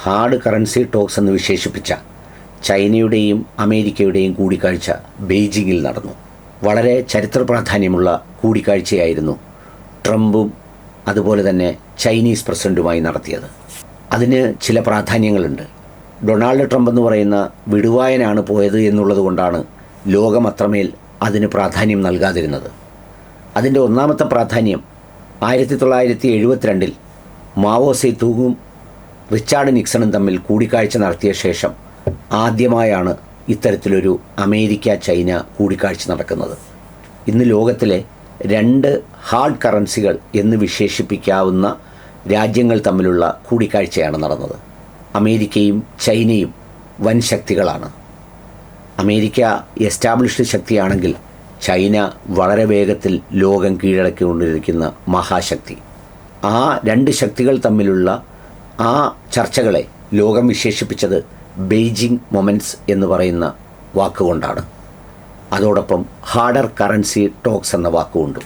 Hard currency talks എന്ന് വിശേഷിപ്പിച്ച ചൈനയുടെയും അമേരിക്കയുടെയും കൂടിക്കാഴ്ച ബെയ്ജിങ്ങിൽ നടന്നു. വളരെ ചരിത്ര പ്രാധാന്യമുള്ള കൂടിക്കാഴ്ചയായിരുന്നു ട്രംപും അതുപോലെ തന്നെ ചൈനീസ് പ്രസിഡൻറ്റുമായി നടത്തിയത്. അതിന് ചില പ്രാധാന്യങ്ങളുണ്ട്. ഡൊണാൾഡ് ട്രംപ് എന്ന് പറയുന്ന വിടുവായനാണ് പോയത് എന്നുള്ളത് കൊണ്ടാണ് ലോകം അത്രമേൽ അതിന് പ്രാധാന്യം നൽകാതിരുന്നത്. അതിൻ്റെ ഒന്നാമത്തെ പ്രാധാന്യം 1972 മാവോ സേതൂങ്ങും റിച്ചാർഡ് നിക്സണും തമ്മിൽ കൂടിക്കാഴ്ച നടത്തിയ ശേഷം ആദ്യമായാണ് ഇത്തരത്തിലൊരു അമേരിക്ക ചൈന കൂടിക്കാഴ്ച നടക്കുന്നത്. ഇന്ന് ലോകത്തിലെ 2 ഹാർഡ് കറൻസികൾ എന്ന് വിശേഷിപ്പിക്കാവുന്ന രാജ്യങ്ങൾ തമ്മിലുള്ള കൂടിക്കാഴ്ചയാണ് നടന്നത്. അമേരിക്കയും ചൈനയും വൻ ശക്തികളാണ്. അമേരിക്ക എസ്റ്റാബ്ലിഷ്ഡ് ശക്തിയാണെങ്കിൽ ചൈന വളരെ വേഗത്തിൽ ലോകം കീഴടക്കിക്കൊണ്ടിരിക്കുന്ന മഹാശക്തി. ആ 2 ശക്തികൾ തമ്മിലുള്ള ആ ചർച്ചകളെ ലോകം വിശേഷിപ്പിച്ചത് ബെയ്ജിങ് മൊമെൻറ്റ്സ് എന്ന് പറയുന്ന വാക്കുകൊണ്ടാണ്. അതോടൊപ്പം ഹാർഡർ കറൻസി ടോക്സ് എന്ന വാക്കുകൊണ്ടും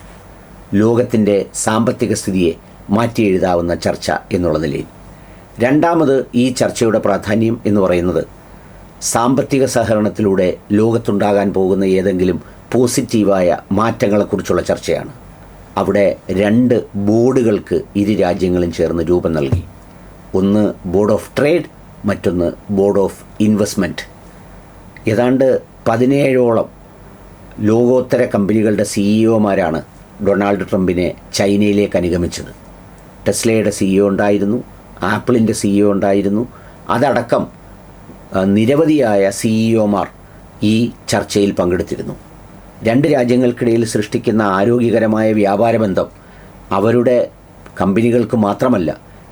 ലോകത്തിൻ്റെ സാമ്പത്തിക സ്ഥിതിയെ മാറ്റി എഴുതാവുന്ന ചർച്ച എന്നുള്ള നിലയിൽ. രണ്ടാമത് ഈ ചർച്ചയുടെ പ്രാധാന്യം എന്ന് പറയുന്നത് സാമ്പത്തിക സഹകരണത്തിലൂടെ ലോകത്തുണ്ടാകാൻ പോകുന്ന ഏതെങ്കിലും പോസിറ്റീവായ മാറ്റങ്ങളെക്കുറിച്ചുള്ള ചർച്ചയാണ്. അവിടെ 2 ബോർഡുകൾക്ക് ഇരു രാജ്യങ്ങളും ചേർന്ന് രൂപം നൽകി. ഒന്ന് ബോർഡ് ഓഫ് ട്രേഡ്, മറ്റൊന്ന് ബോർഡ് ഓഫ് ഇൻവെസ്റ്റ്മെൻറ്റ്. ഏതാണ്ട് 17ഓളം ലോകോത്തര കമ്പനികളുടെ സിഇഒമാരാണ് ഡൊണാൾഡ് ട്രംപിനെ ചൈനയിലേക്ക് അനുഗമിച്ചത്. ടെസ്ലയുടെ സിഇഒ ഉണ്ടായിരുന്നു, ആപ്പിളിൻ്റെ സിഇഒ ഉണ്ടായിരുന്നു. അതടക്കം നിരവധിയായ സിഇഒമാർ ഈ ചർച്ചയിൽ പങ്കെടുത്തിരുന്നു. 2 രാജ്യങ്ങൾക്കിടയിൽ സൃഷ്ടിക്കുന്ന ആരോഗ്യകരമായ വ്യാപാര ബന്ധം അവരുടെ കമ്പനികൾക്ക് മാത്രമല്ല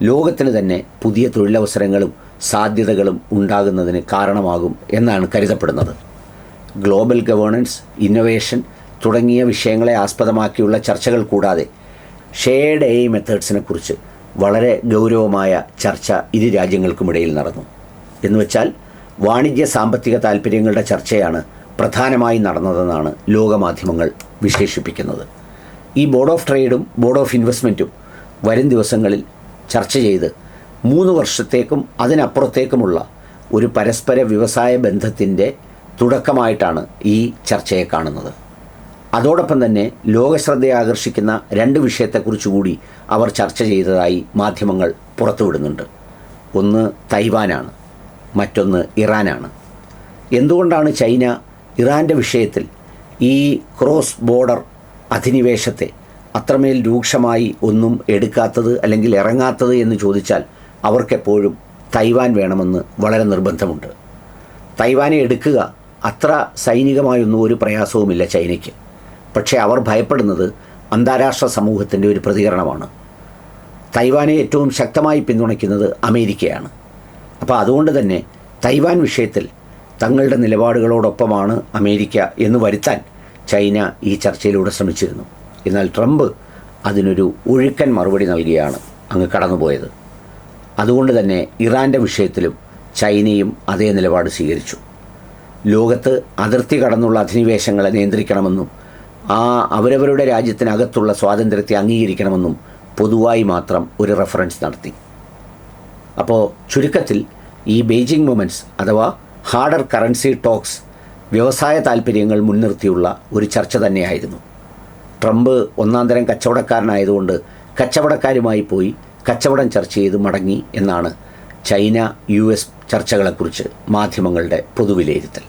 ലോകത്തിന് തന്നെ പുതിയ തൊഴിലവസരങ്ങളും സാധ്യതകളും ഉണ്ടാകുന്നതിന് കാരണമാകും എന്നാണ് കരുതപ്പെടുന്നത്. ഗ്ലോബൽ ഗവേണൻസ്, ഇന്നൊവേഷൻ തുടങ്ങിയ വിഷയങ്ങളെ ആസ്പദമാക്കിയുള്ള ചർച്ചകൾ കൂടാതെ ഷെയർഡ് AI മെത്തേഡ്സിനെ കുറിച്ച് വളരെ ഗൗരവമായ ചർച്ച ഇരു രാജ്യങ്ങൾക്കുമിടയിൽ നടന്നു. എന്നുവെച്ചാൽ വാണിജ്യ സാമ്പത്തിക താൽപ്പര്യങ്ങളുടെ ചർച്ചയാണ് പ്രധാനമായി നടന്നതെന്നാണ് ലോകമാധ്യമങ്ങൾ വിശേഷിപ്പിക്കുന്നത്. ഈ ബോർഡ് ഓഫ് ട്രേഡും ബോർഡ് ഓഫ് ഇൻവെസ്റ്റ്മെൻറ്റും വരും ദിവസങ്ങളിൽ ചർച്ച ചെയ്ത് 3 വർഷത്തേക്കും അതിനപ്പുറത്തേക്കുമുള്ള ഒരു പരസ്പര വ്യവസായ ബന്ധത്തിൻ്റെ തുടക്കമായിട്ടാണ് ഈ ചർച്ചയെ കാണുന്നത്. അതോടൊപ്പം തന്നെ ലോകശ്രദ്ധയെ ആകർഷിക്കുന്ന 2 വിഷയത്തെക്കുറിച്ച് കൂടി അവർ ചർച്ച ചെയ്തതായി മാധ്യമങ്ങൾ പുറത്തുവിടുന്നുണ്ട്. ഒന്ന് തൈവാനാണ്, മറ്റൊന്ന് ഇറാനാണ്. എന്തുകൊണ്ടാണ് ചൈന ഇറാൻ്റെ വിഷയത്തിൽ ഈ ക്രോസ് ബോർഡർ അധിനിവേശത്തെ അത്രമേൽ രൂക്ഷമായി ഒന്നും എടുക്കാത്തത് അല്ലെങ്കിൽ ഇറങ്ങാത്തത് എന്ന് ചോദിച്ചാൽ അവർക്കെപ്പോഴും തൈവാൻ വേണമെന്ന് വളരെ നിർബന്ധമുണ്ട്. തൈവാനെ എടുക്കുക അത്ര സൈനികമായൊന്നും ഒരു പ്രയാസവുമില്ല ചൈനയ്ക്ക്. പക്ഷേ അവർ ഭയപ്പെടുന്നത് അന്താരാഷ്ട്ര സമൂഹത്തിൻ്റെ ഒരു പ്രതികരണമാണ്. തൈവാനെ ഏറ്റവും ശക്തമായി പിന്തുണയ്ക്കുന്നത് അമേരിക്കയാണ്. അപ്പോൾ അതുകൊണ്ട് തന്നെ തൈവാൻ വിഷയത്തിൽ തങ്ങളുടെ നിലപാടുകളോടൊപ്പമാണ് അമേരിക്ക എന്ന് വരുത്താൻ ചൈന ഈ ചർച്ചയിലൂടെ ശ്രമിച്ചിരുന്നു. എന്നാൽ ട്രംപ് അതിനൊരു ഒഴുക്കൻ മറുപടി നൽകിയാണ് അങ്ങ് കടന്നുപോയത്. അതുകൊണ്ട് തന്നെ ഇറാൻ്റെ വിഷയത്തിലും ചൈനയും അതേ നിലപാട് സ്വീകരിച്ചു. ലോകത്ത് അതിർത്തി കടന്നുള്ള അധിനിവേശങ്ങളെ നിയന്ത്രിക്കണമെന്നും അവരവരുടെ രാജ്യത്തിനകത്തുള്ള സ്വാതന്ത്ര്യത്തെ അംഗീകരിക്കണമെന്നും പൊതുവായി മാത്രം ഒരു റെഫറൻസ് നടത്തി. അപ്പോൾ ചുരുക്കത്തിൽ ഈ ബെയ്ജിങ് മൊമെൻറ്റ്സ് അഥവാ ഹാർഡർ കറൻസി ടോക്സ് വ്യവസായ താൽപ്പര്യങ്ങൾ മുൻനിർത്തിയുള്ള ഒരു ചർച്ച തന്നെയായിരുന്നു. ട്രംപ് ഒന്നാന്തരം കച്ചവടക്കാരനായതുകൊണ്ട് കച്ചവടക്കാരുമായി പോയി കച്ചവടം ചർച്ച ചെയ്ത് മടങ്ങി എന്നാണ് ചൈന US ചർച്ചകളെക്കുറിച്ച് മാധ്യമങ്ങളുടെ പൊതുവിലയിരുത്തൽ.